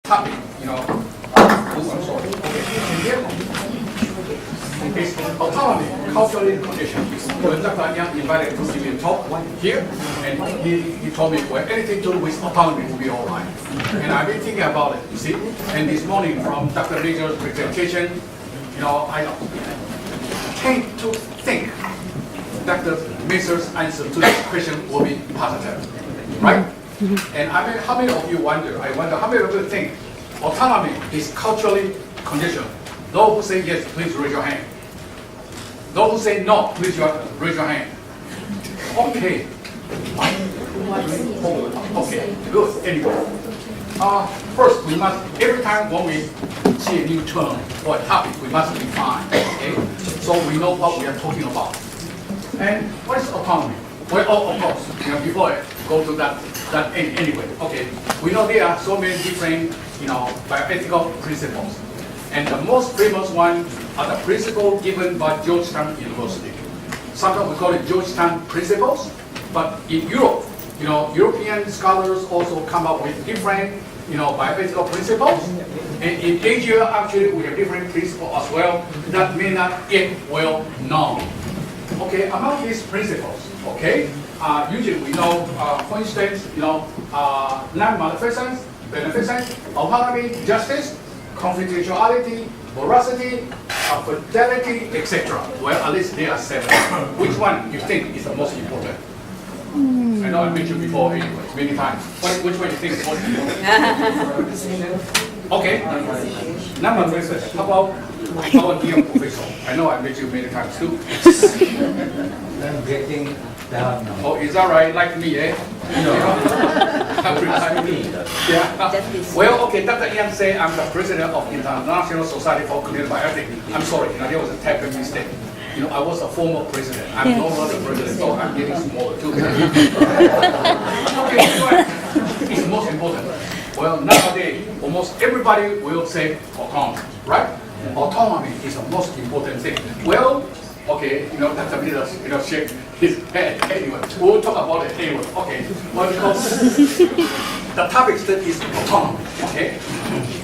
topic, I'm sorry. It's autonomy, culturally conditioned. When Dr. Yang invited to give me a talk here, and he told me, well, anything to do with autonomy will be all right. And I've been thinking about it, you see. And this morning from Dr. Major's presentation, I tend to think Dr. Major's answer to this question will be positive, right? And how many of you wonder, how many of you think autonomy is culturally conditioned? Those who say yes, please raise your hand. Those who say no, please raise your hand. Okay. Okay, good. Anyway. First, we must, every time when we see a new term or a topic, we must define, okay? So we know what we are talking about. And what is autonomy? Well, of course, before I go to that anyway, okay, we know there are so many different, bioethical principles. And the most famous one are the principles given by Georgetown University. Sometimes we call it Georgetown principles, but in Europe, European scholars also come up with different, bioethical principles. And in Asia, actually, we have different principles as well that may not yet well known. Okay, among these principles, okay, usually we know, for instance, non-maleficence, beneficence, autonomy, justice, confidentiality, veracity, fidelity, etc. Well, at least there are 7. Which one you think is the most important? I know I mentioned before anyway, many times. Which one you think is most important? Okay. Non-maleficence. How about our dear professor? I know I mentioned many times too. Getting down now. Oh, is that right? Like me, eh? Yeah. Well, okay, Dr. Yang said I'm the president of International Society for Clinical Bioethics. I'm sorry, there was a typo mistake. I was a former president. I'm no longer president, so I'm getting smaller too. Okay, it's most important. Well, nowadays, almost everybody will say autonomy, right? Autonomy is the most important thing. Well, okay, Dr. Peters, shake his head. Anyway, we'll talk about it anyway. Okay, well, because the topic still is autonomy. Okay,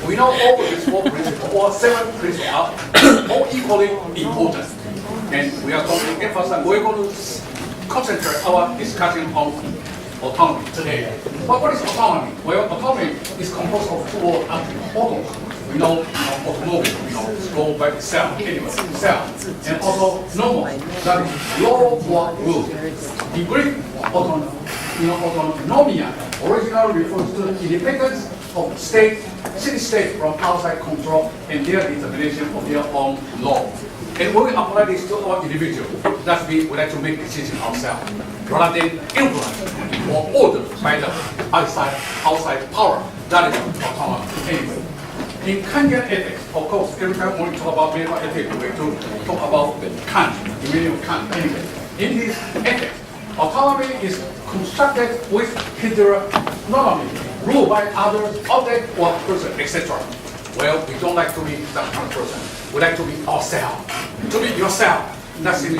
we know all of these 4 principles or 7 principles are all equally important, and we are going to emphasize. We're going to concentrate our discussion on autonomy today. But what is autonomy? Well, autonomy is composed of 2 words. Auto. We know automobile, go by itself, anyway, self. And also normal, that is law or rule. The Greek autonomia originally refers to independence of city-states from outside control and their determination of their own law. And when we apply this to our individual, that means we like to make decisions ourselves, rather than influenced or ordered by the outside power. That is autonomy. Anyway. In Kantian ethics, of course, every time when we talk about medical ethics, we have to talk about Kant, the meaning of Kant. Anyway, in his ethics, autonomy is constructed with heteronomy, ruled by others, object or person, etc. Well, we don't like to be that kind of person. We like to be ourselves. To be yourself, that's the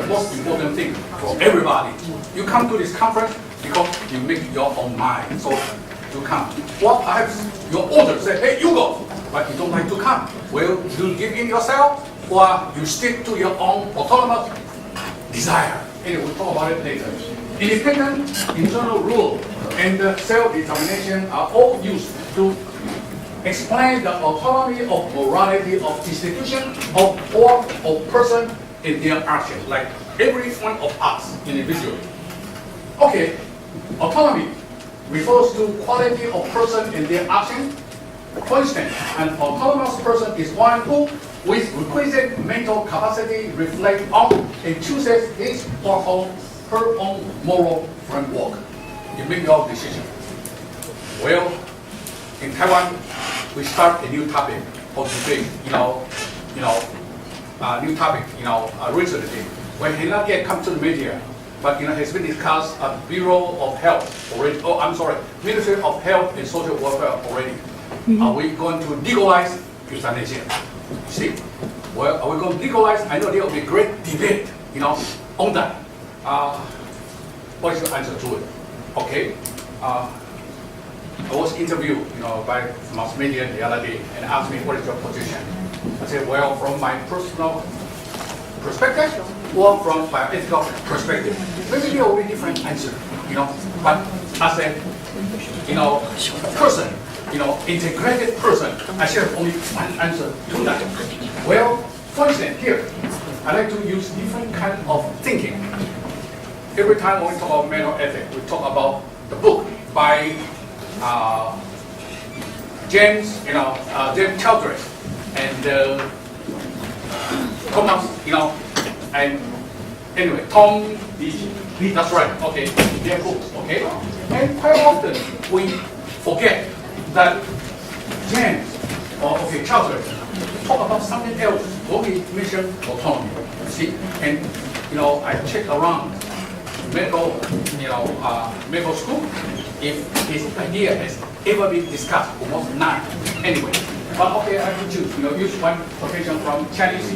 most important thing for everybody. You come to this conference because you make your own mind. So to come. Well, perhaps your order say, hey, you go, but you don't like to come. Well, you give in yourself, or you stick to your own autonomous desire. Anyway, we'll talk about it later. Independent internal rule and self-determination are all used to explain the autonomy of morality of institution or of person in their action, like every one of us individually. Okay, autonomy refers to quality of person in their action. For instance, an autonomous person is one who, with requisite mental capacity, reflects on and chooses his or her own moral framework. You make your decision. Well, in Taiwan, we start a new topic for today. New topic. Recently, when he not yet come to the media. But has been discussed at the Bureau of Health already. Oh, I'm sorry, Ministry of Health and Social Welfare already. Are we going to legalize euthanasia? You see, well, are we going to legalize? I know there will be great debate, on that. What is your answer to it? Okay. I was interviewed, by mass media the other day and asked me, what is your position? I said, well, from my personal perspective or from my ethical perspective, maybe there will be different answer, But as a, person, integrated person, I should have only one answer to that. Well, for instance, here, I like to use different kind of thinking. Every time when we talk about mental ethics, we talk about the book by James Childress and Thomas, and anyway, Tom, that's right, okay, they're books, okay? And quite often we forget that James, Childress, talk about something else when we mention autonomy, see? And, I check around medical school, if his idea has ever been discussed, almost none, anyway. But okay, I can choose, use one quotation from Chinese,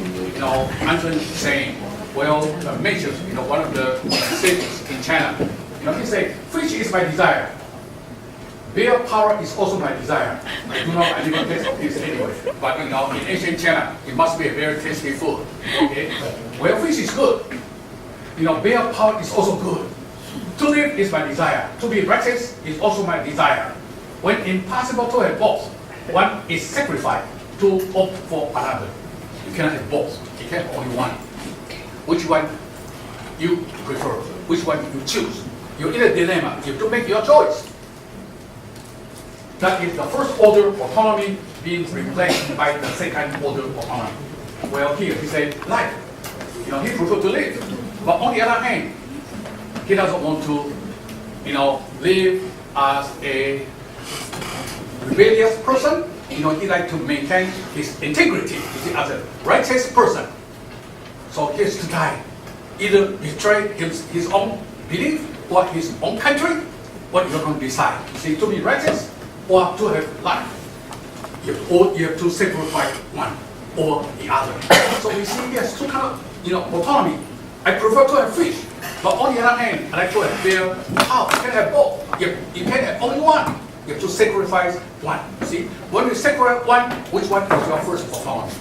Anton saying, well, mentions, one of the sages in China, he said, fish is my desire. Bear power is also my desire. I never taste this anyway. But in ancient China, it must be a very tasty food. Okay? Well, fish is good. Bear power is also good. To live is my desire. To be righteous is also my desire. When impossible to have both, one is sacrificed to opt for another. You cannot have both. You can have only one. Which one you prefer? Which one you choose? You're in a dilemma. You have to make your choice. That is the first order autonomy being replaced by the second order autonomy. Well, here he said life. He prefers to live. But on the other hand, he doesn't want to, live as a rebellious person. He likes to maintain his integrity, as a righteous person. So he has to die. Either betray his own belief or his own country. What you're going to decide? See, to be righteous or to have life. You have to sacrifice one or the other. So we see there's two kinds of autonomy. I prefer to have fish, but on the other hand, I like to have bear. How? You can have both. You can have only one. You have to sacrifice one. See, when you sacrifice one, which one is your first autonomy?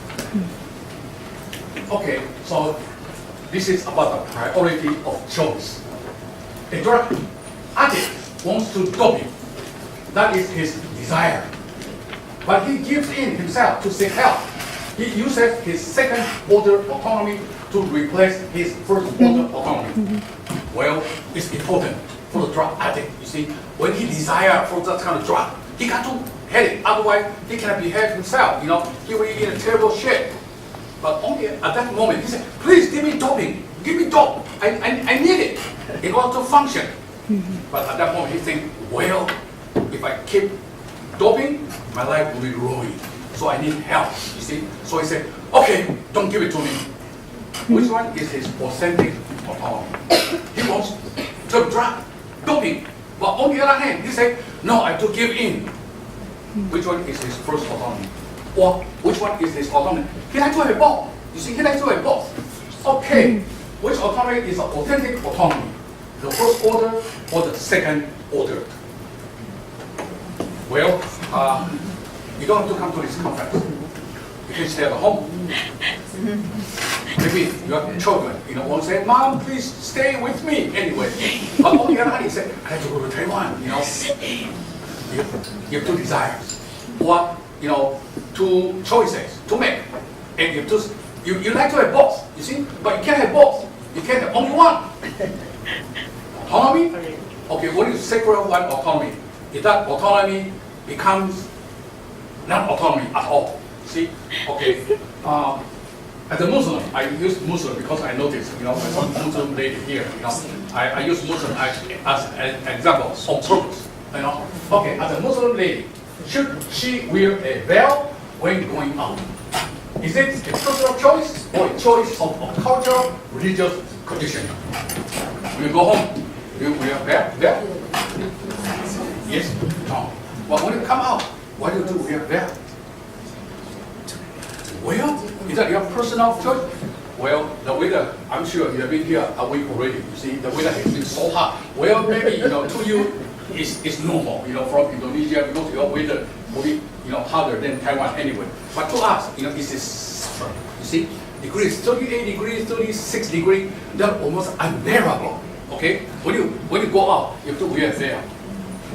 Okay, so this is about the priority of choice. A drug addict wants to dope you. That is his desire. But he gives in himself to seek help. He uses his second order autonomy to replace his first order autonomy. Well, it's important for the drug addict. You see, when he desires for that kind of drug, he got to have it. Otherwise, he cannot behave himself. He will be in a terrible shape. But only at that moment, he said, please give me doping. Give me dope. I need it in order to function. But at that moment, he thinks, well, if I keep doping, my life will be ruined. So I need help, you see. So he said, okay, don't give it to me. Which one is his authentic autonomy? He wants to drug, doping. But on the other hand, he said, no, I have to give in. Which one is his first autonomy? Or which one is his autonomy? He likes to have both. You see, he likes to have both. Okay, which autonomy is the authentic autonomy? The first order or the second order? Well, you don't have to come to this conference. You can stay at home. Maybe your children, won't say, Mom, please stay with me anyway. But on the other hand, you say, I have to go to Taiwan, You have two desires. Or, two choices to make. And you like to have both, you see? But you can't have both. You can't have only one. Autonomy? Okay, what is sacred one autonomy? If that autonomy becomes not autonomy at all. See? Okay. As a Muslim, I use Muslim because I noticed, some Muslim lady here, I use Muslim as an example on purpose. Okay, as a Muslim lady, should she wear a veil when going out? Is it a personal choice or a choice of cultural, religious conditioning? When you go home, you wear a veil? Yes? No. But when you come out, why do you wear a veil? Well, is that your personal choice? Well, the weather, I'm sure you have been here a week already. You see, the weather has been so hot. Well, maybe, to you, it's normal, from Indonesia, because your weather will be, hotter than Taiwan anyway. But to us, it's a suffer. You see, degrees, 38 degrees, 36 degrees, they're almost unbearable. Okay, when you go out, you have to wear a veil.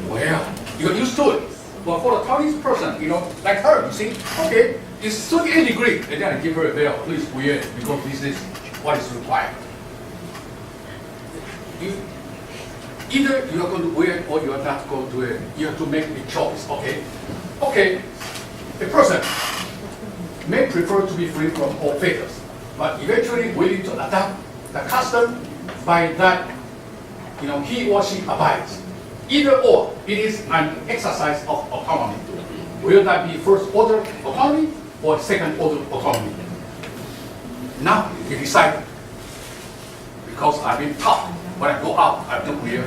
Well, you're used to it. But for a Chinese person, like her, you see, okay, it's 38 degrees, and then I give her a veil. Please wear it because this is what is required. Either you are going to wear it or you are not going to wear it. You have to make a choice. Okay, okay. A person may prefer to be free from all fetters, but eventually willing to adapt the custom by that he or she abides. Either or, it is an exercise of autonomy. Will that be first order autonomy or second order autonomy? Now you decide, because I've been taught when I go out, I have to wear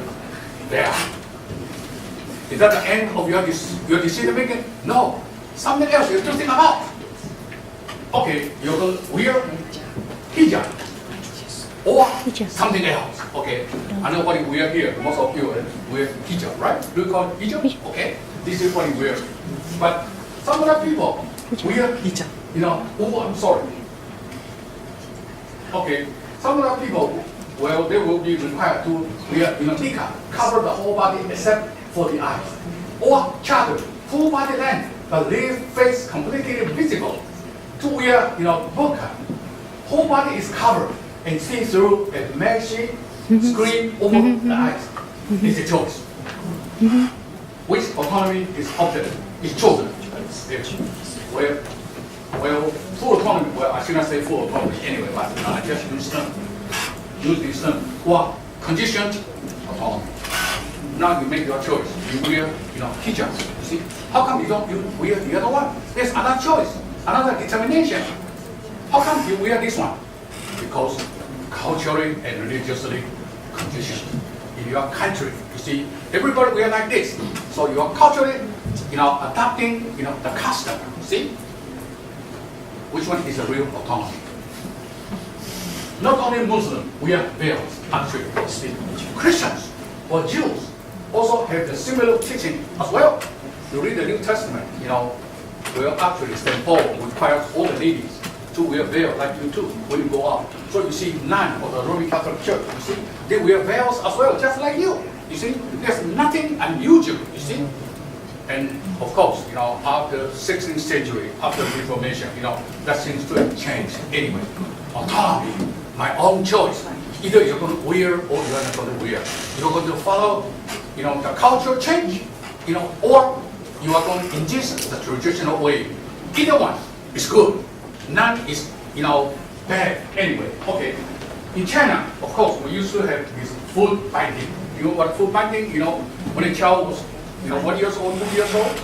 there. Is that the end of your decision making? No. Something else you have to think about. Okay, you're going to wear hijab or something else. Okay, I know what you wear here. Most of you wear hijab, right? Do you call it hijab? Okay, this is what you wear. But some other people wear hijab. Oh, I'm sorry. Okay, some other people, well, they will be required to wear niqab, cover the whole body except for the eyes, or chador, full body length, but leave face completely visible. To wear, burqa, whole body is covered and see through a makeshift screen over the eyes. It's a choice. Which autonomy is opted, is chosen? Well, full autonomy. Well, I should not say full autonomy anyway, but I just use this term. Or conditioned autonomy. Now you make your choice. You wear, hijab. You see, how come you don't wear the other one? There's another choice, another determination. How come you wear this one? Because culturally and religiously conditioned in your country. You see, everybody wear like this. So you are culturally, adapting, the custom. See, which one is a real autonomy? Not only Muslims wear veils, actually, Christians or Jews also have the similar teaching as well. You read the New Testament, well, actually, St. Paul requires all the ladies to wear veil like you too when you go out. So you see, nuns of the Roman Catholic Church, you see, they wear veils as well, just like you. You see, there's nothing unusual, you see. And of course, after 16th century, after the Reformation, that seems to have changed anyway. Autonomy, my own choice. Either you're going to wear or you're not going to wear. You're going to follow, the cultural change, or you are going to insist the traditional way. Either one is good. None is, bad anyway. Okay. In China, of course, we used to have this food binding. You know what food binding? When a child was, 1 year old, 2 years old,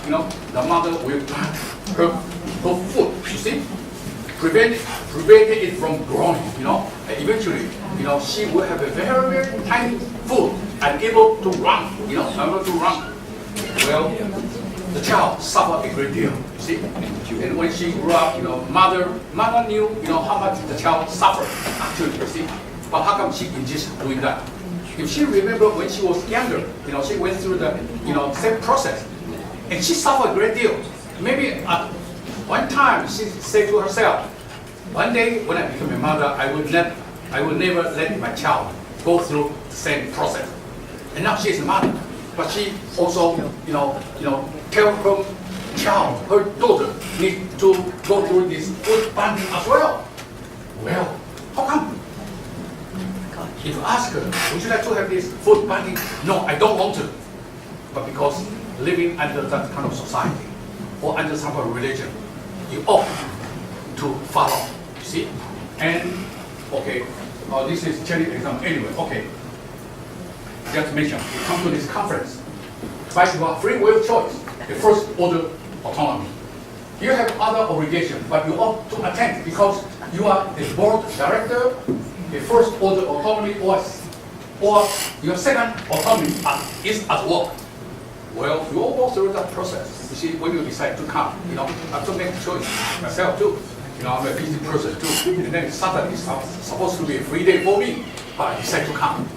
the mother will bind her foot. You see, prevented it from growing. And eventually, she will have a very, very tiny foot and able to run. Able to run. Well, the child suffered a great deal. You see, and when she grew up, mother knew, how much the child suffered. Actually, you see, but how come she insists doing that? If she remembered when she was younger, she went through the, same process, and she suffered a great deal. Maybe at one time she said to herself, "One day when I become a mother, I will never let my child go through the same process." And now she is a mother, but she also, tell her child, her daughter, needs to go through this food binding as well. Well, how come? If you ask her, would you like to have this food binding? No, I don't want to. But because living under that kind of society or under some kind of religion, you ought to follow. You see? And okay, this is Chinese example. Anyway, okay. Just mention, you come to this conference by your free will choice, the first order autonomy. You have other obligations, but you ought to attend because you are the board director, the first order autonomy, or your second autonomy is at work. Well, you all go through that process. You see, when you decide to come, I have to make a choice myself too. I'm a busy person too. And then Saturday is supposed to be a free day for me, but I decide to come.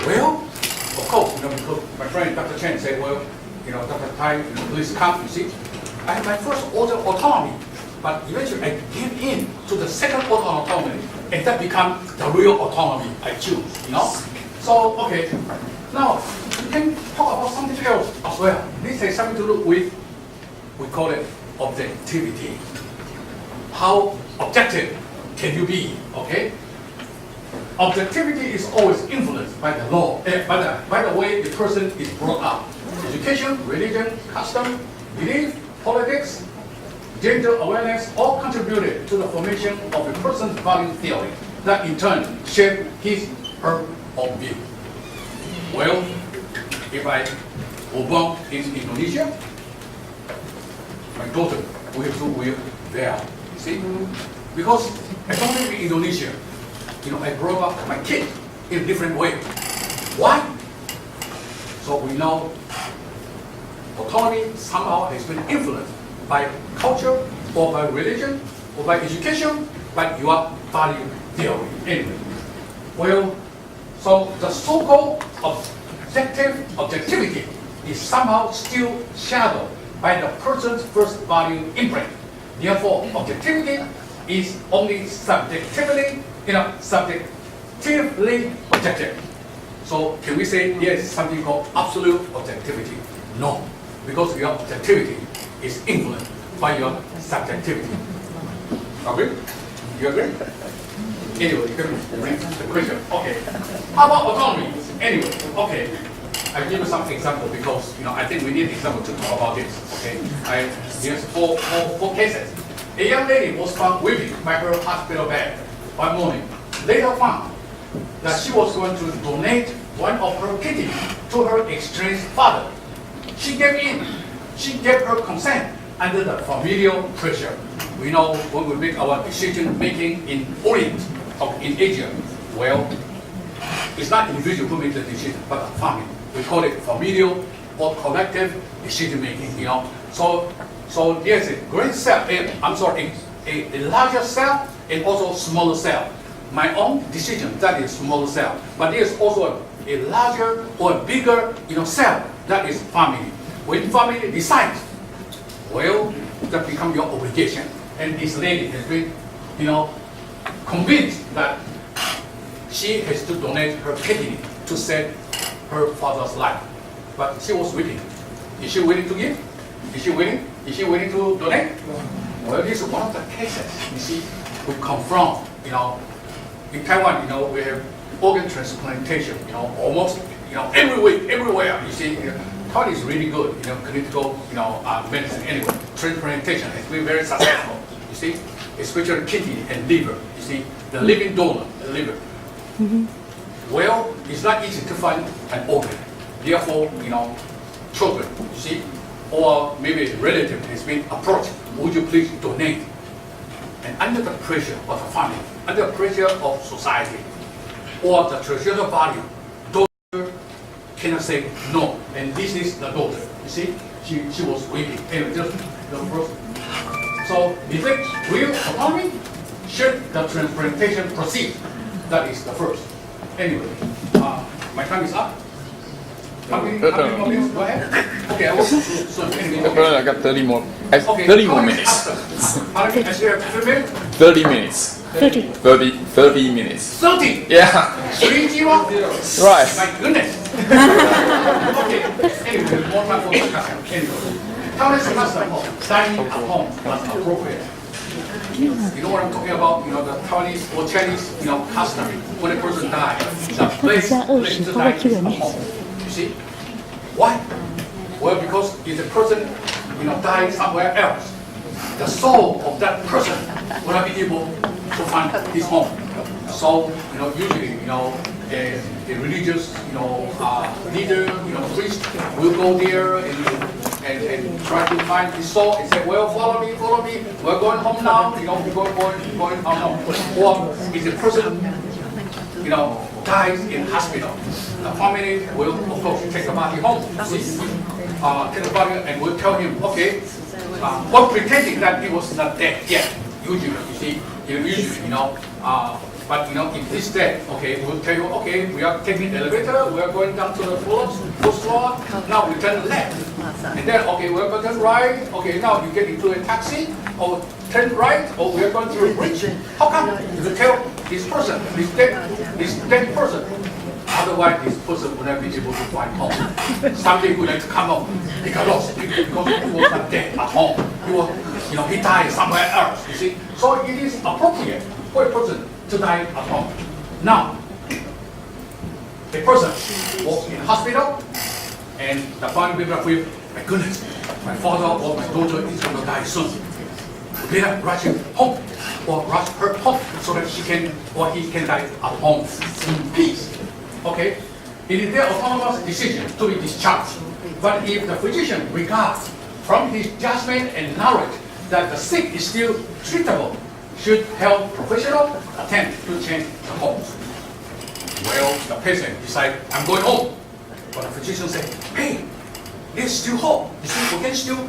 Well, of course, because my friend Dr. Chen said, well, Dr. Tai, please come, you see. I have my first order autonomy, but eventually I give in to the second order autonomy, and that becomes the real autonomy I choose, So, okay, now we can talk about something else as well. This has something to do with, we call it objectivity. How objective can you be, okay? Objectivity is always influenced by the law, by the way the person is brought up. Education, religion, custom, belief, politics, gender awareness, all contributed to the formation of a person's value theory that in turn shape his, her, own view. Well, if I were born in Indonesia, my daughter will do well there, you see? Because I don't live in Indonesia. I brought up my kid in a different way. Why? So we know autonomy somehow has been influenced by culture, or by religion, or by education, by your value theory. Anyway, well, so the so-called objectivity is somehow still shadowed by the person's first value imprint. Therefore, objectivity is only subjectively objective. So can we say there is something called absolute objectivity? No, because your objectivity is influenced by your subjectivity. Agree? You agree? Anyway, you can bring the question. Okay. How about autonomy? Anyway, okay. I'll give you some example because I think we need example to talk about this. Okay. Here's four cases. A young lady was found weeping by her hospital bed one morning. Later found that she was going to donate one of her kidneys to her estranged father. She gave in. She gave her consent under the familial pressure. We know when we make our decision making in Orient or in Asia, well, it's not individual who makes the decision, but the family. We call it familial or collective decision making. So there's a great cell. A larger cell and also smaller cell. My own decision, that is smaller cell, but there's also a larger or a bigger cell, that is family. When family decides, well, that becomes your obligation. And this lady has been, convinced that she has to donate her kidney to save her father's life. But she was willing. Is she willing to give? Is she willing? Is she willing to donate? Well, this is one of the cases, you see, we confront, in Taiwan, we have organ transplantation, almost, every week, everywhere, you see, Taiwan is really good, clinical, medicine, anyway, transplantation has been very successful, you see, especially kidney and liver, you see, the living donor, the liver. Mm-hmm. Well, it's not easy to find an organ, therefore, children, you see, or maybe a relative has been approached, would you please donate? And under the pressure of the family, under the pressure of society, or the traditional value, daughter cannot say no. And this is the daughter. You see, she was weeping. Anyway, just the first. So, if it's real autonomy, should the transplantation proceed? That is the first. Anyway, my time is up. How many more minutes? Go ahead. Okay, I will. So anyway, I got 30 more. Okay, 30 more minutes. How many? I still have 30 minutes? 30 minutes. 30 minutes. 30? Yeah. 30? Right. My goodness. Okay. Anyway, more time for discussion. Anyway, Taiwanese custom of dining at home was appropriate. You know what I'm talking about? The Taiwanese or Chinese, custom. When a person dies, the place to die is at home. You see? Why? Well, because if the person, dies somewhere else, the soul of that person will not be able to find his home. So, usually, a religious, leader, priest will go there and try to find his soul and say, well, follow me, we're going home now, we're going home. Or if the person, dies in hospital, the family will, of course, take the body home. Take the body and will tell him, okay, or pretending that he was not dead yet. Usually, you see, But if this day, okay, we'll tell you, okay, we are taking the elevator, we are going down to the first floor, now you turn left. And then, okay, we're going to turn right, okay, now you get into a taxi, or turn right, or we are going to a bridge. How come? You tell this person, this dead person. Otherwise, this person would not be able to find home. Something would have to come up, he got lost, because he was not dead at home. He was, he died somewhere else, you see. So it is appropriate for a person to die at home. Now, a person was in hospital, and the family member feel, my goodness, my father or my daughter is going to die soon. They are rushing home, or rush her home, so that she can, or he can die at home in peace. Okay? It is their autonomous decision to be discharged. But if the physician regards from his judgment and knowledge that the sick is still treatable, should health professional attempt to change the homes? Well, the patient decides, I'm going home. But the physician says, hey, there's still hope. You see, we can still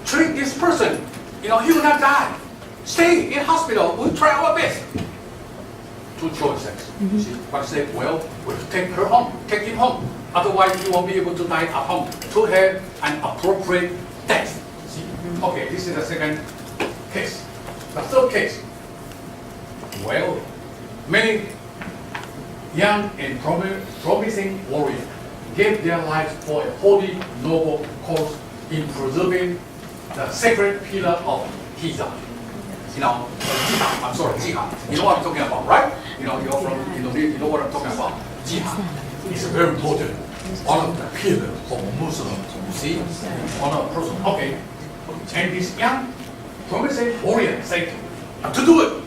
treat this person. He will not die. Stay in hospital, we'll try our best. Two choices. You see, but say, well, we'll take her home, take him home. Otherwise, you won't be able to die at home to have an appropriate death. See? Okay, this is the second case. The third case. Well, many young and promising warriors gave their lives for a holy, noble cause in preserving the sacred pillar of Hijab. Jihad, I'm sorry, jihad. You know what I'm talking about, right? You're from Indonesia, you know what I'm talking about. Jihad is very important. One of the pillars of Muslims, you see? One of the person. Okay. And this young, promising warrior said, I have to do it.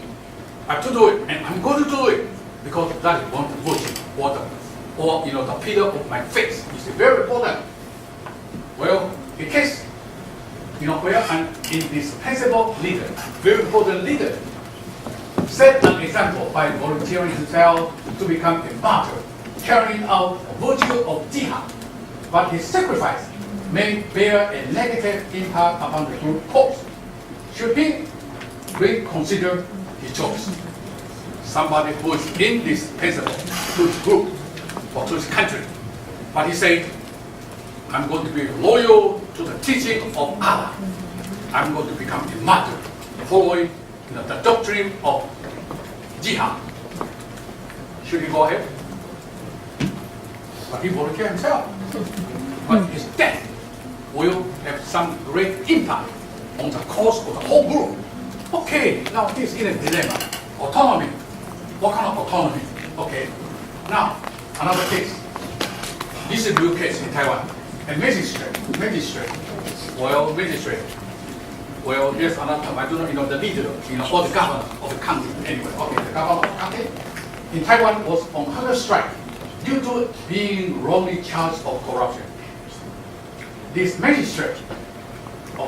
I have to do it, and I'm going to do it. Because that is one of the virtue, or the pillar of my faith. It's very important. Well, in case, where an indispensable leader, very important leader, set an example by volunteering himself to become a martyr, carrying out the virtue of jihad. But his sacrifice may bear a negative impact upon the group cause. Should he reconsider his choice? Somebody who is indispensable to his group or to his country. But he said, I'm going to be loyal to the teaching of Allah. I'm going to become a martyr, following the doctrine of jihad. Should he go ahead? But he volunteered himself. But his death will have some great impact on the cause of the whole group. Okay, now he's in a dilemma. Autonomy. What kind of autonomy? Okay. Now, another case. This is a real case in Taiwan. A magistrate. Well, here's another term. I don't know, the leader, or the governor of the country. Anyway, okay, the governor of the country in Taiwan was on hunger strike due to being wrongly charged of corruption. This magistrate, or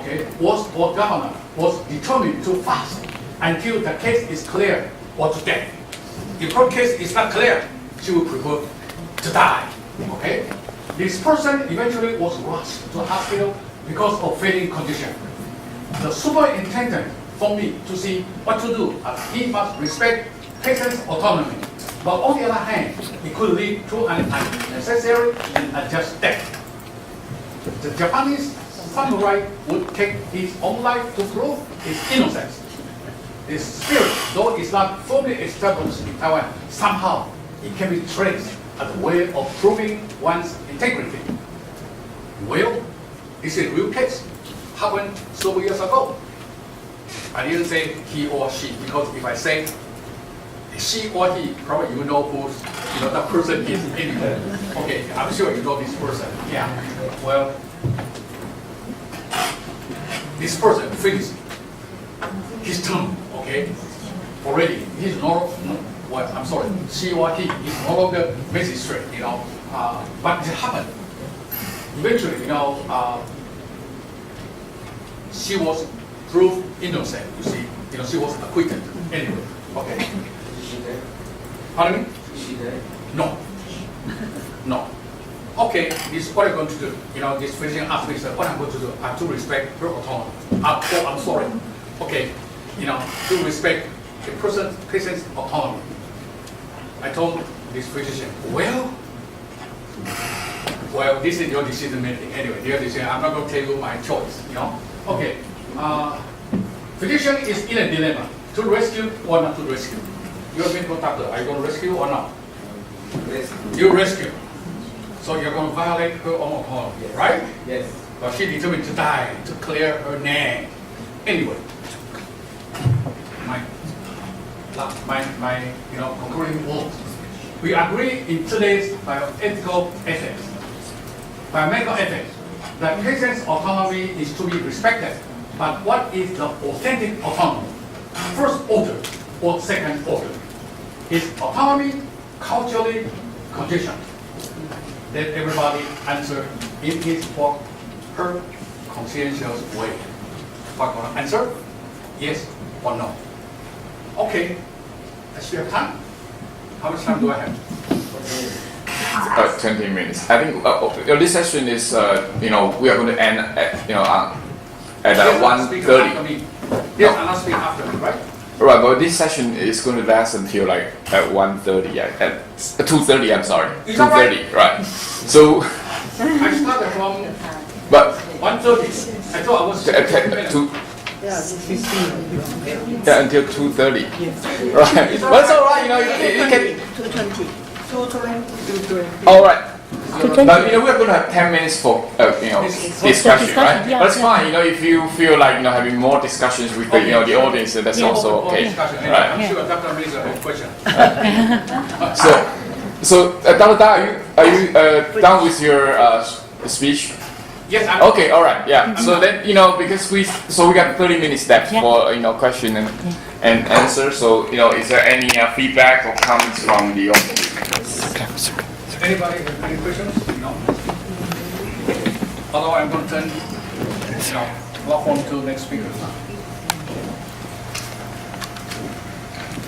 governor, was determined to fast until the case is clear or to death. If her case is not clear, she will prefer to die. Okay? This person eventually was rushed to the hospital because of failing condition. The superintendent for me to see what to do, as he must respect patient's autonomy. But on the other hand, it could lead to an unnecessary and unjust death. The Japanese samurai would take his own life to prove his innocence. This spirit, though it's not firmly established in Taiwan, somehow it can be traced as a way of proving one's integrity. Well, this is a real case. Happened several years ago. I didn't say he or she, because if I say she or he, probably you know who that person is anyway. Okay, I'm sure you know this person. Yeah. Well, this person finished his term. Okay, already he's I'm sorry, she or he is no longer magistrate. But it happened. Eventually, she was proved innocent. You see, she was acquitted. Anyway, okay. Is she dead? Pardon me? Is she dead? No. No. Okay, this is what I'm going to do. This physician asked me, what I'm going to do. I have to respect her autonomy. I'm sorry. Okay, to respect the patient's autonomy. I told this physician, well, this is your decision making. Anyway, your decision. I'm not going to tell you my choice. Okay. Physician is in a dilemma: to rescue or not to rescue. You're a medical doctor. Are you going to rescue or not? You rescue. So you're going to violate her own autonomy, yes. Right? Yes. But she determined to die to clear her name. Anyway, my concluding words. We agree in today's bioethical ethics, biomedical ethics, that patient's autonomy is to be respected. But what is the authentic autonomy? First order or second order? Is autonomy culturally conditioned? Let everybody answer in his or her conscientious way. What gonna answer? Yes or no? Okay. I still have time. How much time do I have? 20 minutes. I think this session is, we are going to end at, at 1:30. Yes, and I'll speak after me, right? Right, but this session is going to last until like at 1:30, at 2:30. I'm sorry, 2:30. Right. So. I started from. But 1:30. I thought I was. Yeah, until 2:30. Right. But it's all right. You can. 2:20. 2:20. All right. But we're going to have 10 minutes for discussion, right? Yeah, but it's fine. If you feel like having more discussions with the audience, that's also okay. Right. I'm sure Dr. Michael has a question. So Dr. Da, are you done with your speech? Yes. Okay. All right. Yeah. So then because we got 30 minutes left for question and answer. So is there any feedback or comments from the audience? Anybody have any questions? No. Otherwise, I'm going to turn platform to the next speaker.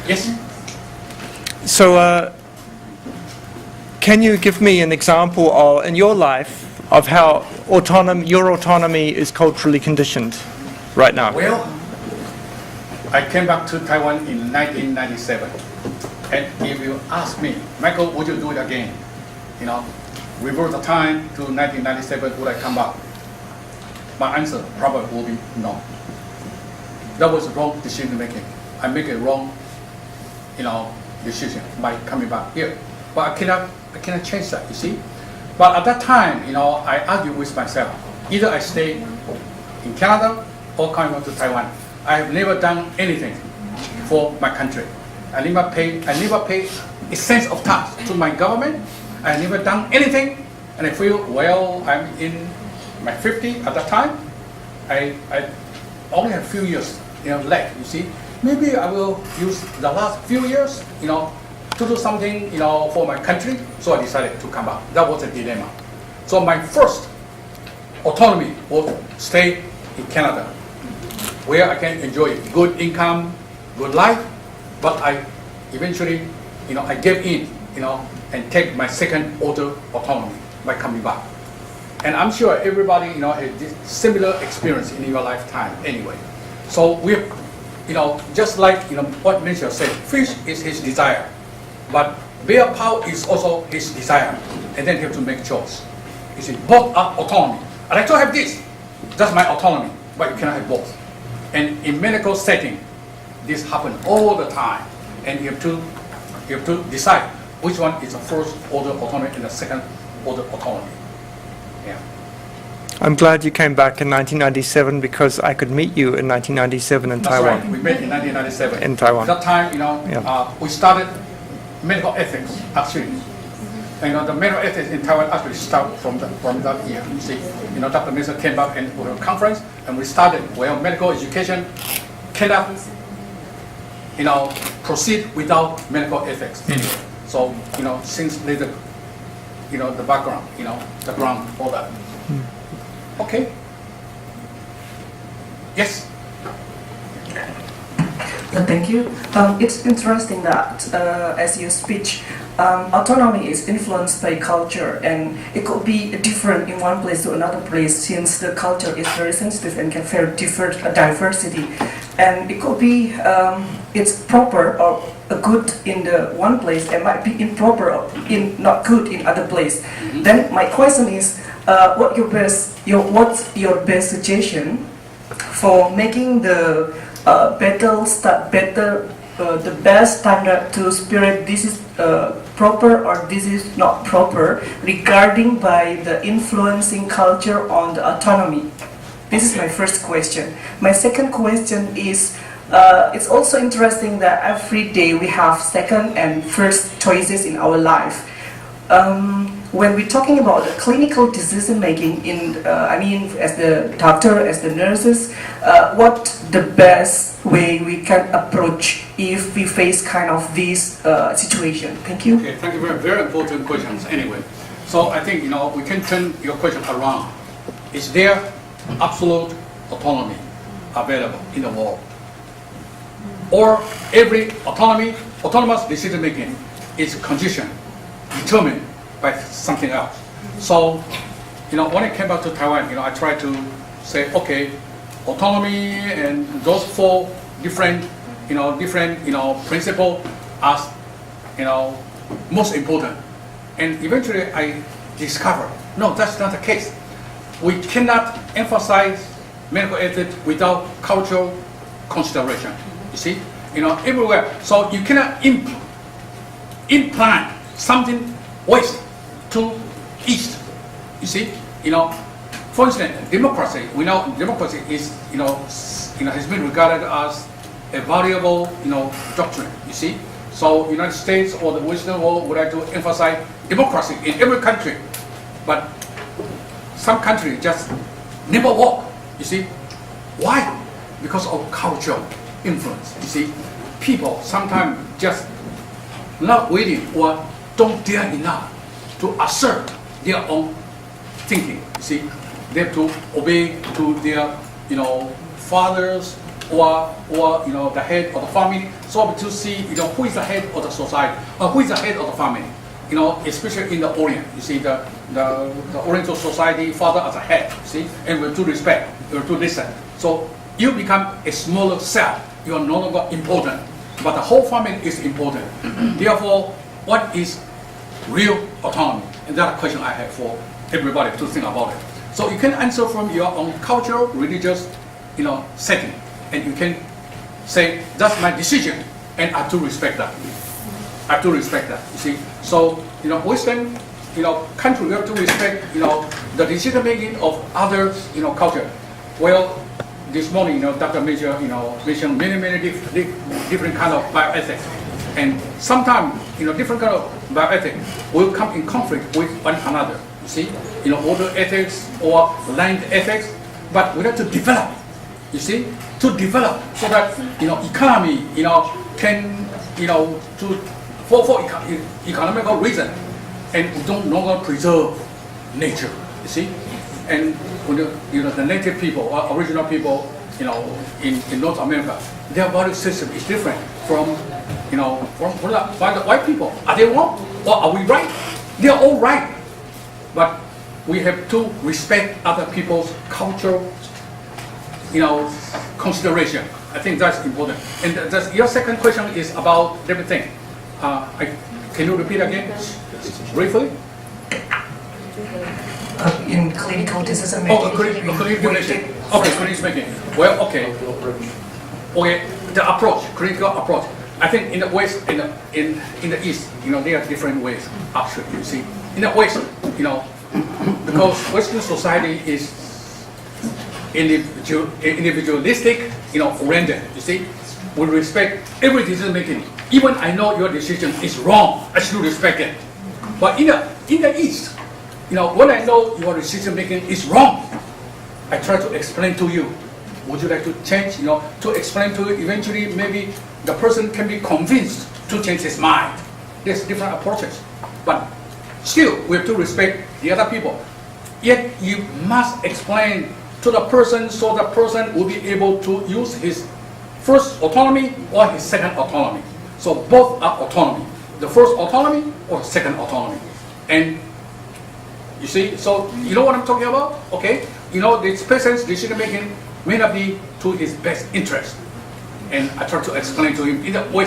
Yes. So, can you give me an example in your life of how your autonomy is culturally conditioned right now? Well, I came back to Taiwan in 1997, and if you ask me, Michael, would you do it again? Reverse the time to 1997, would I come back? My answer probably will be no. That was wrong decision making. I make a wrong, decision by coming back here. But I cannot change that, you see. But at that time, I argued with myself. Either I stay in Canada or come back to Taiwan. I have never done anything for my country. I never pay a cent of tax to my government. I never done anything, and I feel, well, I'm in my 50 at that time. I only have a few years left, you see. Maybe I will use the last few years, to do something, for my country. So I decided to come back. That was a dilemma. So my first autonomy was stay in Canada, where I can enjoy good income, good life, but I eventually, I gave in, and take my second order autonomy by coming back. And I'm sure everybody, has this similar experience in your lifetime anyway. So we, just like, what Michel said, fish is his desire, but bear power is also his desire. And then you have to make choice. You see, both are autonomy. I like to have this, that's my autonomy, but you cannot have both. And in medical setting, this happens all the time. And you have to decide which one is the first order autonomy and the second order autonomy. Yeah. I'm glad you came back in 1997 because I could meet you in 1997 in Taiwan. Right. We met in 1997. In Taiwan. At that time, we started medical ethics actually. And the medical ethics in Taiwan actually started from that year. You see, Dr. Michael came back and for a conference, and we started medical education cannot, proceed without medical ethics. Anyway. So, since later, the background, the ground, all that. Okay. Yes. Thank you. It's interesting that as you speak, autonomy is influenced by culture, and it could be different in one place to another place since the culture is very sensitive and can very different diversity. and it could be it's proper or good in the one place and might be improper or not good in other place. Then my question is, what's your best suggestion for making the the best standard to spirit this is proper or this is not proper regarding by the influencing culture on the autonomy? This is my first question. My second question is, it's also interesting that every day we have second and first choices in our life. When we're talking about the clinical decision making, I mean, as the doctor, as the nurses, what the best way we can approach if we face kind of this situation? Thank you. Okay, thank you very, very important questions. Anyway, so I think we can turn your question around. Is there absolute autonomy available in the world, or every autonomous decision making is conditioned, determined by something else? So, when I came back to Taiwan, I tried to say, okay, autonomy and those four different principles as, most important. And eventually I discovered, no, that's not the case. We cannot emphasize medical ethics without cultural consideration. You see, everywhere. So you cannot implant something west to east. You see, for instance, democracy. We know democracy is, has been regarded as a valuable, doctrine. You see, so United States or the Western world would like to emphasize democracy in every country, but some countries just never work. You see, why? Because of cultural influence. You see, people sometimes just not willing or don't dare enough to assert their own thinking. You see, they have to obey to their, fathers or the head of the family. So to see, who is the head of the society or who is the head of the family. Especially in the Orient, you see the Oriental society, father as a head. You see, and we have to respect, we have to listen. So you become a smaller cell. You are no longer important, but the whole family is important. Therefore, what is real autonomy? And that's a question I have for everybody to think about it. So you can answer from your own cultural, religious, setting, and you can say that's my decision, and I have to respect that. I have to respect that. You see, so Western, country, we have to respect, the decision making of others, culture. Well, this morning, Dr. Major, mentioned many different kind of bioethics, and sometimes, different kind of bioethics will come in conflict with one another. You see, water ethics or land ethics, but we have to develop. You see, to develop so that economy, can for economical reason, and we don't longer preserve nature. You see, and when the native people or original people, in North America, their value system is different from by the white people. Are they wrong or are we right? They are all right, but we have to respect other people's cultural, consideration. I think that's important. And your second question is about everything. Can you repeat again, briefly? In clinical decision making. Oh, clinical decision. Okay, clinical making. Well, okay. The approach, clinical approach. I think in the West, in the East, there are different ways. Actually, you see, in the West, because Western society is individualistic, oriented. You see, we respect every decision making. Even I know your decision is wrong, I should respect it. But in the East, when I know your decision making is wrong, I try to explain to you. Would you like to change? To explain to you. Eventually, maybe the person can be convinced to change his mind. There's different approaches, but still we have to respect the other people. Yet you must explain to the person so the person will be able to use his first autonomy or his second autonomy. So both are autonomy. The first autonomy or second autonomy. And you see, so you know what I'm talking about? Okay? This person's decision making may not be to his best interest. and I try to explain to him in a way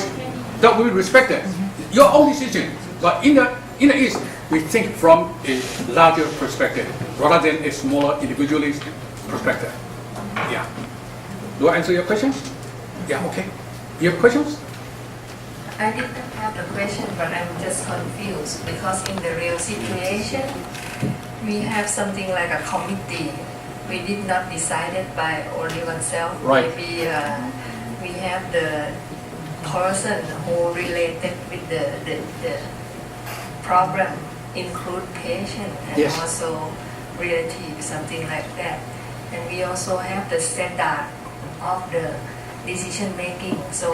that we respect it. Your own decision, but in the East, we think from a larger perspective rather than a smaller individualist perspective. Yeah. Do I answer your question? Yeah. Okay. You have questions? I didn't have the question, but I'm just confused because in the real situation, we have something like a committee. We did not decide it by only oneself. Right. Maybe we have the person who related with the problem, include patient and Yes. also relative, something like that. And we also have the standard of the decision making. So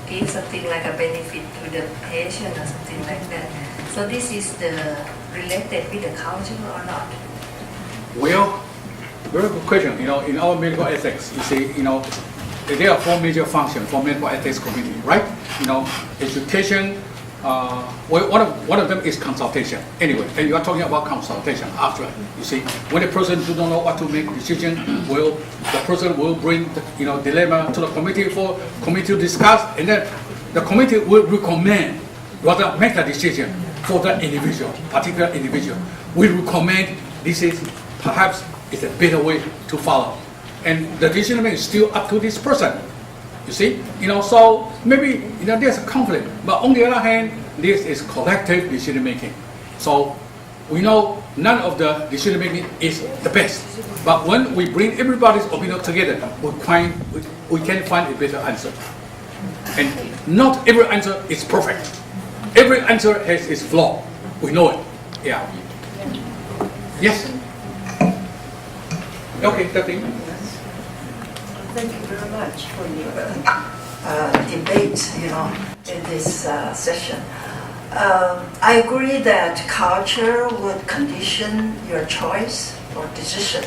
give something like a benefit to the patient or something like that. So this is the related with the culture or not? Well, very good question. In our medical ethics, you see, there are 4 major functions for medical ethics committee, right? Education. Well, one of them is consultation. Anyway, and you are talking about consultation after. You see, when a person does not know what to make decision, the person will bring the dilemma to the committee for committee to discuss, and then the committee will recommend rather make a decision for that individual, particular individual. We recommend this is perhaps a better way to follow, and the decision making is still up to this person. You see, so maybe there's a conflict, but on the other hand, this is collective decision making. So we know none of the decision making is the best, but when we bring everybody's opinion together, we can find a better answer. And not every answer is perfect. Every answer has its flaw. We know it. Yeah. Yes. Okay, Daphne. Thank you very much for your debate, in this session. I agree that culture would condition your choice or decision,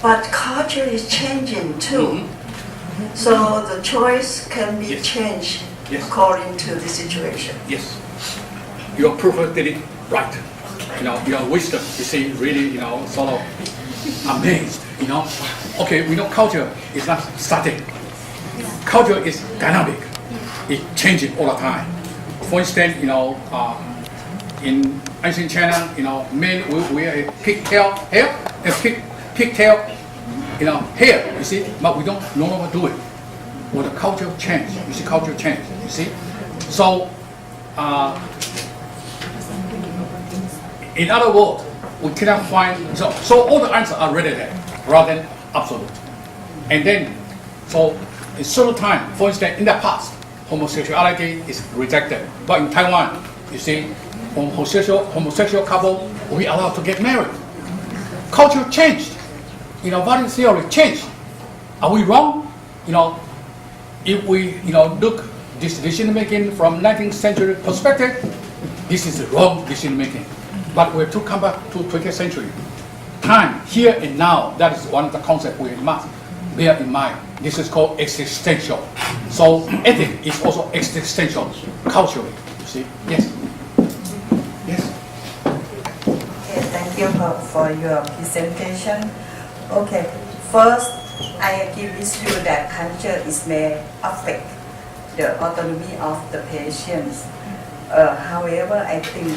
but culture is changing too. So the choice can be Yes. changed Yes. according to the situation. Yes. Your prophet did it right. Your wisdom, you see, really, sort of amazed, Okay, we know culture is not static. Culture is dynamic. It changes all the time. For instance, in ancient China, men will wear a pigtail hair and pigtail, hair, you see, but we don't no longer do it. Well, the culture changed. You see, culture changed, you see. So, in other words, we cannot find, so all the answers are really there, rather than absolute. And then, so in certain time, for instance, in the past, homosexuality is rejected. But in Taiwan, you see, homosexual couple, we allowed to get married. Culture changed. Value theory changed. Are we wrong? If we, look this decision making from 19th century perspective, this is the wrong decision making. But we have to come back to 20th century. Time, here and now, that is one of the concepts we must bear in mind. This is called existential. So ethics is also existential, culturally, you see. Yes? Yes? Okay, thank you for your presentation. Okay, first, I agree with you that culture may affect the autonomy of the patients. However, I think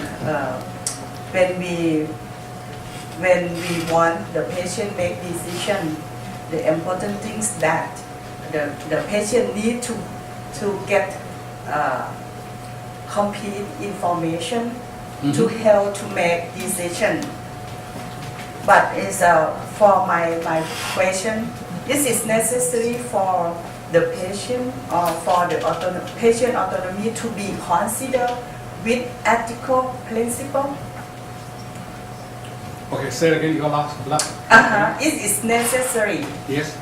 when we want the patient make decision, the important things that the patient need to get complete information to help to make decision. But for my question, this is necessary for the patient or for the patient autonomy to be considered with ethical principle. Okay, say it again, your last. It is necessary Yes.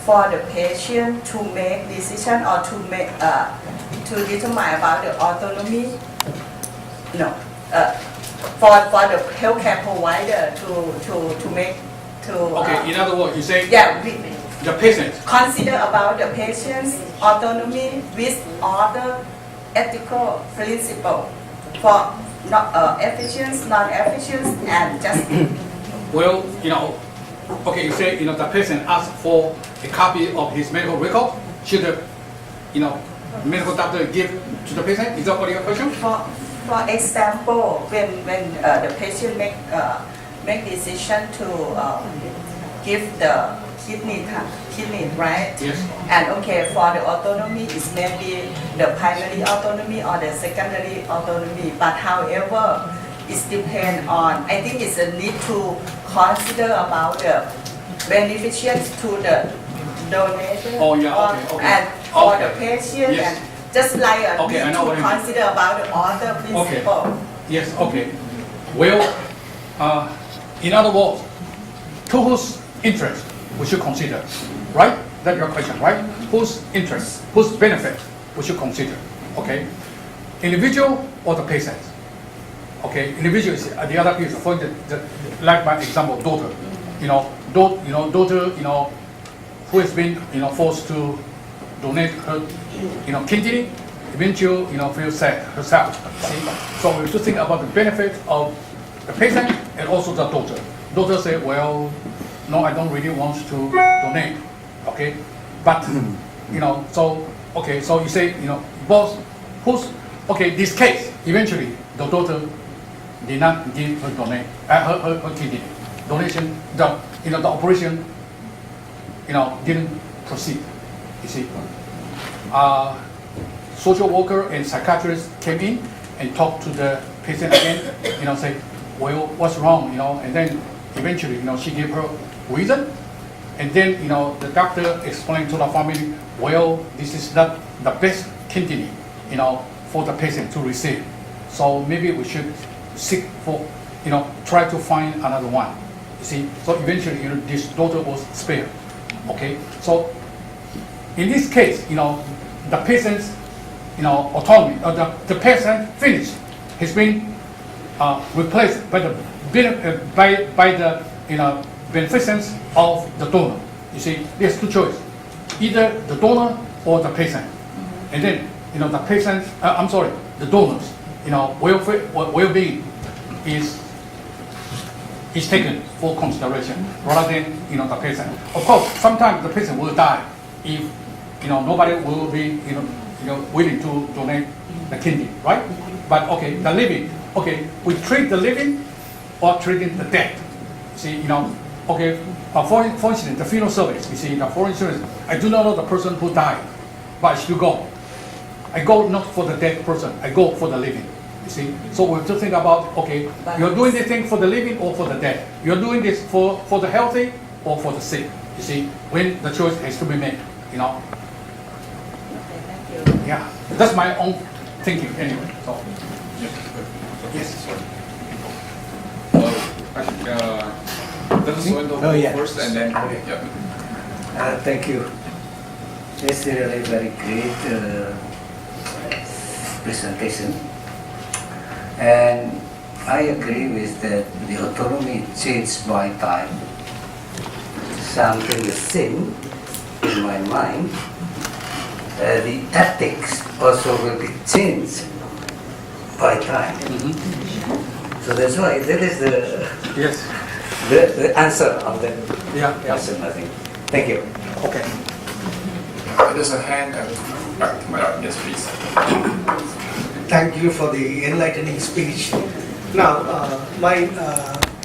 for the patient to make decision or to make to determine about the autonomy. No, for the healthcare provider to make to. Okay, in other words, you say Yeah, the patient. consider about the patient's autonomy with other ethical principle for not efficient, non-efficient, and just. Well, okay, you say, the patient asks for a copy of his medical record. Should the medical doctor give to the patient? Is that what your question? For example, when the patient make decision to give the kidney, right? Yes. And okay, for the autonomy, it's maybe the primary autonomy or the secondary autonomy. But however, it depends on. I think it's a need to consider about the beneficence to the donator Oh, yeah, okay. and for Okay. the patient Yes. and just like a Okay, I need know to what you mean. consider about the other principle. Yes, okay. Well, in other words, to whose interest we should consider, right? That's your question, right? Whose interest, whose benefit we should consider, okay? Individual or the patient? Okay, individual is the other piece. For like my example, daughter, daughter, who has been, forced to donate her, kidney, eventually, feel sad herself. See, so we have to think about the benefit of the patient and also the daughter. Daughter say, well, no, I don't really want to donate. Okay, but so okay, so you say, both who's okay. This case, eventually, the daughter did not give her donate her kidney donation. The operation didn't proceed. You see, social worker and psychiatrist came in and talked to the patient again. Say, well, what's wrong? And then eventually, she gave her reason, and then the doctor explained to the family, well, this is not the best kidney, for the patient to receive. So maybe we should seek for, try to find another one. You see, so eventually, this daughter was spared. Okay, so in this case, the patient's, autonomy, the patient finished. He's been replaced by the beneficence of the donor. You see, there's two choices: either the donor or the patient. And then, the patient, the donors, well-being is taken for consideration rather than the patient. Of course, sometimes the patient will die if nobody will be willing to donate the kidney, right? But okay, the living, okay, we treat the living or treating the dead. See, okay, for instance, the funeral service. You see, the foreign service, I do not know the person who died, but I still go. I go not for the dead person, I go for the living. You see, so we have to think about, okay, you're doing this thing for the living or for the dead. You're doing this for the healthy or for the sick. You see, when the choice has to be made, Okay, thank you. Yeah, that's my own thinking anyway. So, yes. Oh, yeah. First and then Thank you. It's really very great presentation. And I agree with that the autonomy changed by time. Something the same in my mind. The ethics also will be changed by time. So that's why that is Yes. the answer of the Yeah. question, I think. Thank you. Okay. there's a hand back to my right. Yes, please. Thank you for the enlightening speech. Now, my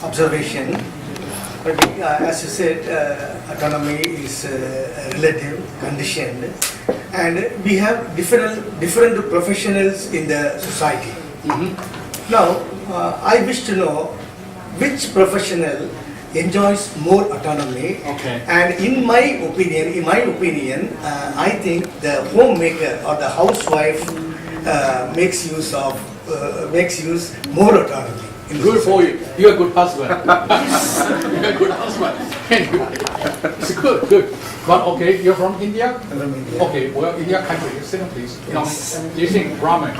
observation, as you said, autonomy is a relative condition, and we have different professionals in the society. Now, I wish to know which professional enjoys more autonomy. Okay. And in my opinion, I think the homemaker or the housewife makes use more autonomy. Good for you. You're a good husband. You're a good husband. Anyway, it's good. But okay, you're from India? From India. Okay, well, in your country, second please. Do you think Brahmin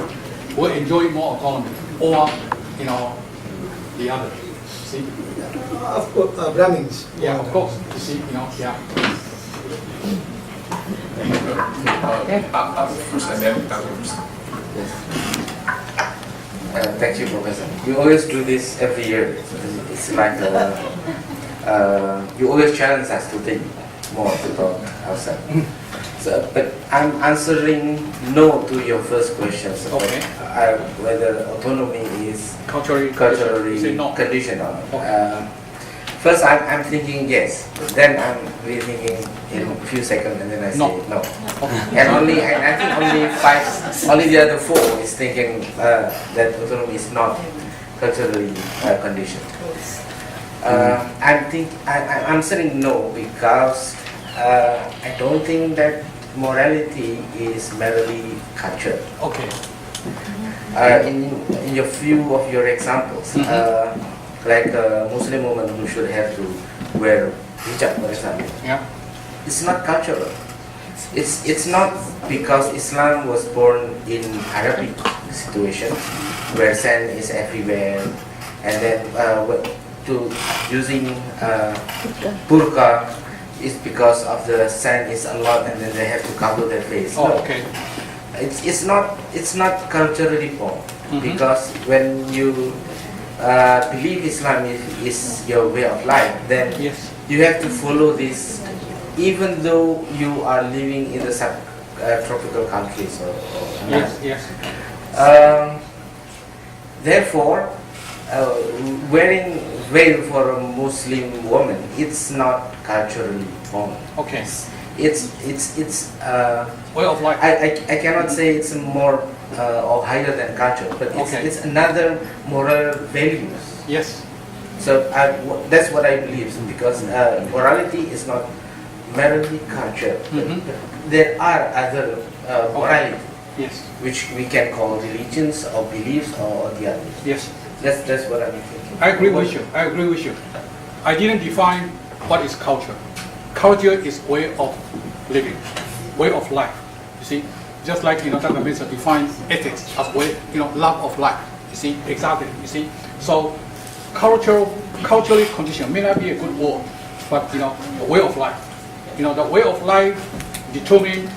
will enjoy more autonomy or, the other? See? Of course, Brahmins. Yeah, of course. You see, yeah. First and then first. Thank you, Professor. You always do this every year. It's like you always challenge us to think more to talk outside. So, but I'm answering no to your first question. So Okay. whether autonomy is Culturally say no. conditional. Okay. First, I'm thinking yes. Then I'm rethinking in a few seconds, and then I say No. no. And I think only the other four is thinking that autonomy is not culturally conditioned. I'm saying no because I don't think that morality is merely culture. Okay. In your few of your examples, like a Muslim woman who should have to wear hijab, for example, Yeah. it's not cultural. It's not because Islam was born in Arabic situation where sand is everywhere, and then to using burqa is because of the sand is a lot, and then they have to cover their face. Oh, No. okay. It's not culturally born because when you believe Islam is your way of life, then Yes. you have to follow this, even though you are living in the subtropical countries or Yes. Yes. Therefore, wearing veil for a Muslim woman, it's not culturally born. Okay. It's Way of life. I cannot say it's more or higher than culture, but Okay. it's another moral values. Yes. So that's what I believe, because morality is not merely culture. There are other morality, Yes. which we can call religions or beliefs or the others. Yes. That's what I'm thinking. I agree with you. I agree with you. I didn't define what is culture. Culture is way of living, way of life. You see, just like Dr. Michael defines ethics as way, love of life. You see, exactly. You see, so culturally conditioned may not be a good word, but the way of life. The way of life determines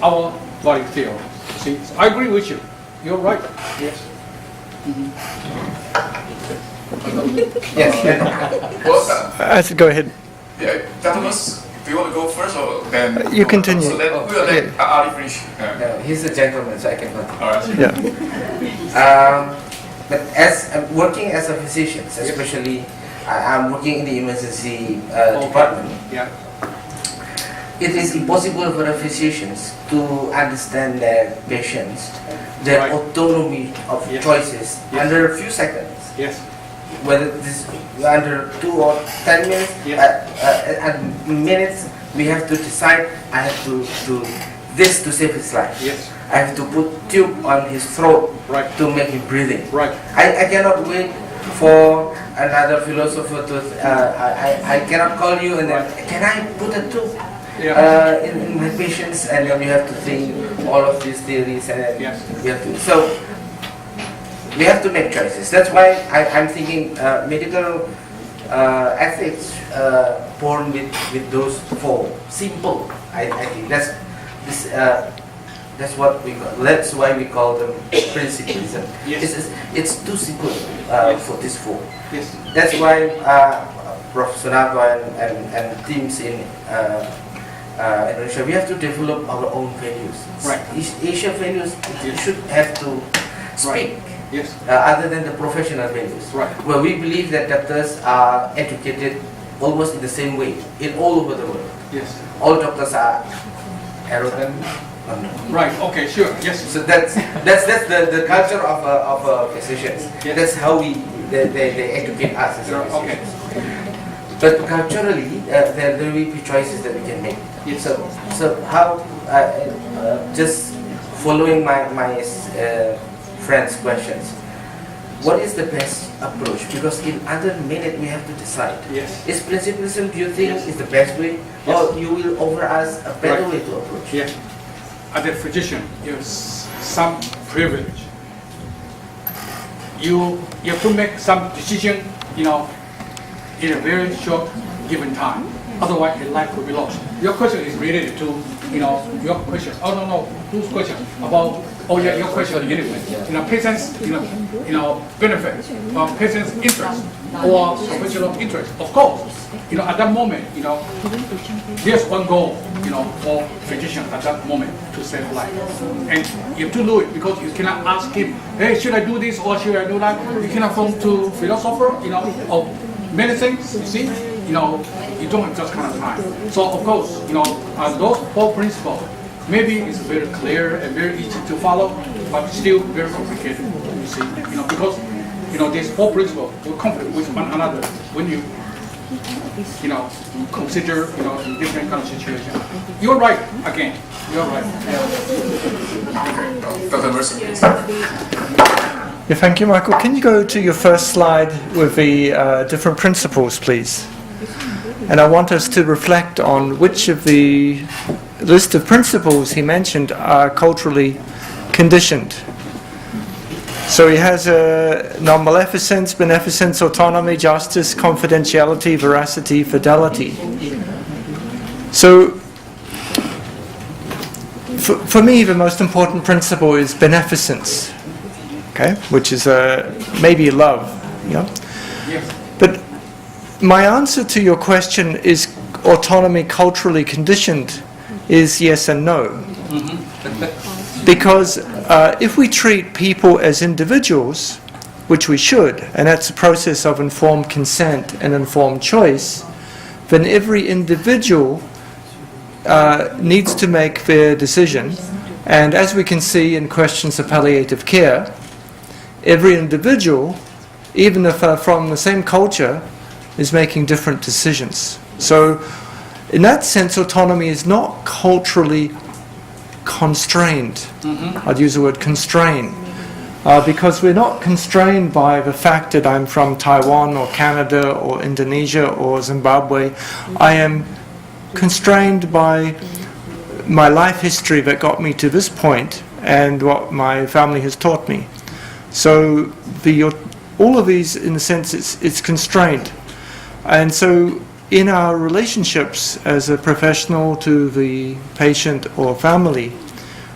our value theory. You see, so I agree with you. You're right. Yes. Yes. Well, Go ahead. yeah, gentlemen, do you want to go first or then? You continue. So then we'll let Ali finish. He's a gentleman, so I can continue. All right. Yeah. But as working as a physician, especially I'm working in the emergency department. Yeah. It is impossible for the physicians to understand their patients, their Right. autonomy of Yes. choices Yes. under a few seconds. Yes. Whether this under 2 or 10 minutes, Yes. and minutes, we have to decide. I have to do this to save his life. Yes. I have to put tube on his throat Right. to make him breathing. Right. I cannot wait for another philosopher to. I cannot call you and then can I put a tube in my patients, and then you have to think all of these theories, and then Yes. we have to. So we have to make choices. That's why I'm thinking medical ethics born with those four simple. I think that's what we call. That's why we call them principles. Yes. It's too simple for these four. Yes. That's why Prof. Sunarto and teams in Indonesia, we have to develop our own values. Right. Asia values Yes. should have to speak. Yes. Other than the professional values. Right. Where we believe that doctors are educated almost in the same way in all over the world. Yes. All doctors are arrogant. Right. Okay. Sure. Yes. So that's the culture of physicians. Yes. That's how they educate us as Okay. physicians. But culturally, there will be choices that we can make. Yes. So how just following my friends' questions. What is the best approach? Because in other minute we have to decide. Yes. Is principlism, do you think, Yes. is the best way? Yes. Or you will offer us a better Right. way to approach? Yes. As a physician, you have some privilege. You have to make some decision, in a very short given time. Otherwise, your life will be lost. Your question is related to, your questions. Oh no, those questions about Oh yeah, your question again. Patient's benefit, patient's interest, or professional interest. Of course, at that moment, there's one goal, for physician at that moment to save life, and you have to do it because you cannot ask him, hey, should I do this or should I do that? You cannot come to philosopher, of medicine. You see, you don't have just kind of time. So of course, those 4 principles. Maybe it's very clear and very easy to follow, but still very complicated. You see, because these 4 principles will conflict with one another when you consider in different kind of situation. You're right again. You're right. Dr. Mercer, please. Yeah, thank you, Michael. Can you go to your first slide with the different principles, please? And I want us to reflect on which of the list of principles he mentioned are culturally conditioned. So he has non-maleficence, beneficence, autonomy, justice, confidentiality, veracity, fidelity. So for me, the most important principle is beneficence, okay, which is maybe love. But my answer to your question, is autonomy culturally conditioned, is yes and no. Because if we treat people as individuals, which we should, and that's a process of informed consent and informed choice, then every individual needs to make their decision. And as we can see in questions of palliative care, every individual, even if they're from the same culture, is making different decisions. So in that sense, autonomy is not culturally constrained. I'd use the word constrain, because we're not constrained by the fact that I'm from Taiwan or Canada or Indonesia or Zimbabwe. I am constrained by my life history that got me to this point and what my family has taught me. So all of these, in a sense, it's constrained. And so in our relationships as a professional to the patient or family,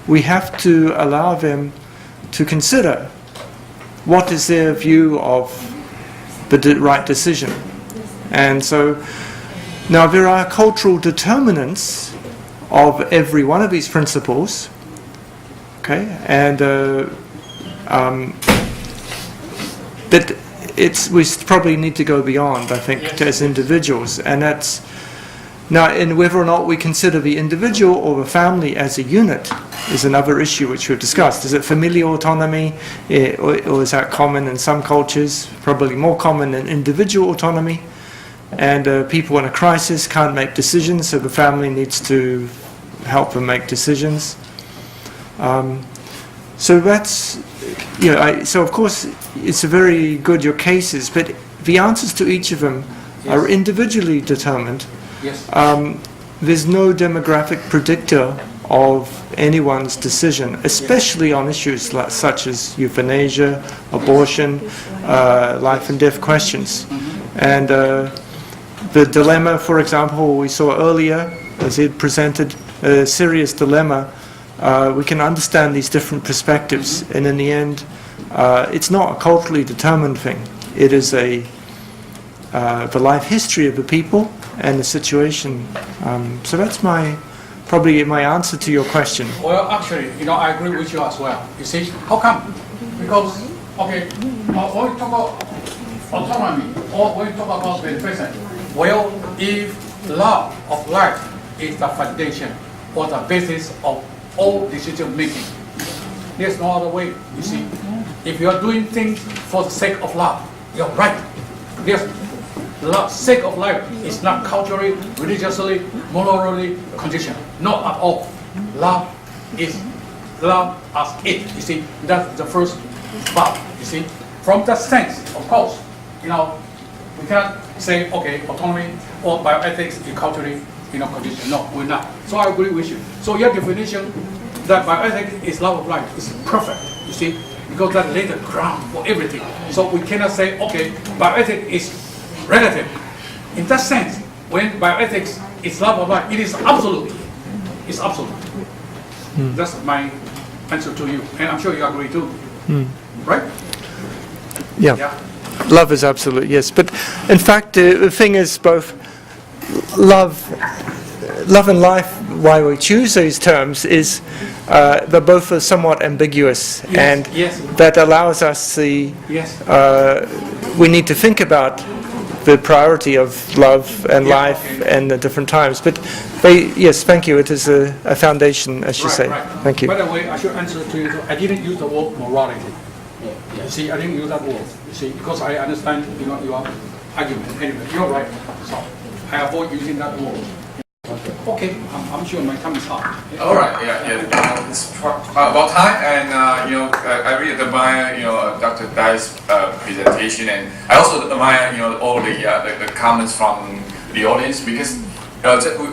we have to allow them to consider what is their view of the right decision. And so now there are cultural determinants of every one of these principles, okay, and but we probably need to go beyond, I think, as individuals, and that's now, in whether or not we consider the individual or the family as a unit is another issue which we've discussed. Is it familial autonomy, or is that common in some cultures? Probably more common than individual autonomy. And people in a crisis can't make decisions, so the family needs to help them make decisions. So that's, so of course it's a very good, your cases, but the answers to each of them are individually determined. Yes. There's no demographic predictor of anyone's decision, especially on issues such as euthanasia, abortion, life and death questions. And the dilemma, for example, we saw earlier, as it presented a serious dilemma, we can understand these different perspectives, and in the end, it's not a culturally determined thing. It is the life history of the people and the situation. So that's probably my answer to your question. Well, actually, I agree with you as well. You see, how come? Because, okay, when we talk about autonomy, or when we talk about beneficence, well, if love of life is the foundation or the basis of all decision making, there's no other way. You see, if you are doing things for the sake of love, you're right. There's sake of life is not culturally, religiously, morally conditioned. Not at all. Love is love as it. You see, that's the first part. You see, from that sense, of course, we cannot say, okay, autonomy or bioethics is culturally, conditioned. No, we're not. So I agree with you. So your definition that bioethics is love of life is perfect. You see, because that laid the ground for everything. So we cannot say, okay, bioethics is relative. In that sense, when bioethics is love of life, it is absolute. It's absolute. That's my answer to you, and I'm sure you agree too, right? Yeah. Love is absolute, yes. But in fact, the thing is both love and life, why we choose these terms, is they're both somewhat ambiguous. Yes, And yes. that allows us Yes. we need to think about the priority of love and Yeah, life okay. and the different times. But yes, thank you. It is a foundation, as you say. Right. Thank you. By the way, I should answer to you. I didn't use the word morality. You see, I didn't use that word. You see, because I understand, your argument. Anyway, you're right. So I avoid using that word. Okay, I'm sure my time is up. All right, yeah. It's about time, and I really admire Dr. Dai's presentation, and I also admire all the comments from the audience, because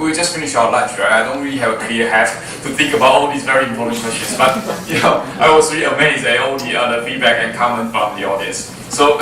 we just finished our lunch, right? I don't really have a clear head to think about all these very important questions, but I was really amazed at all the feedback and comment from the audience. So.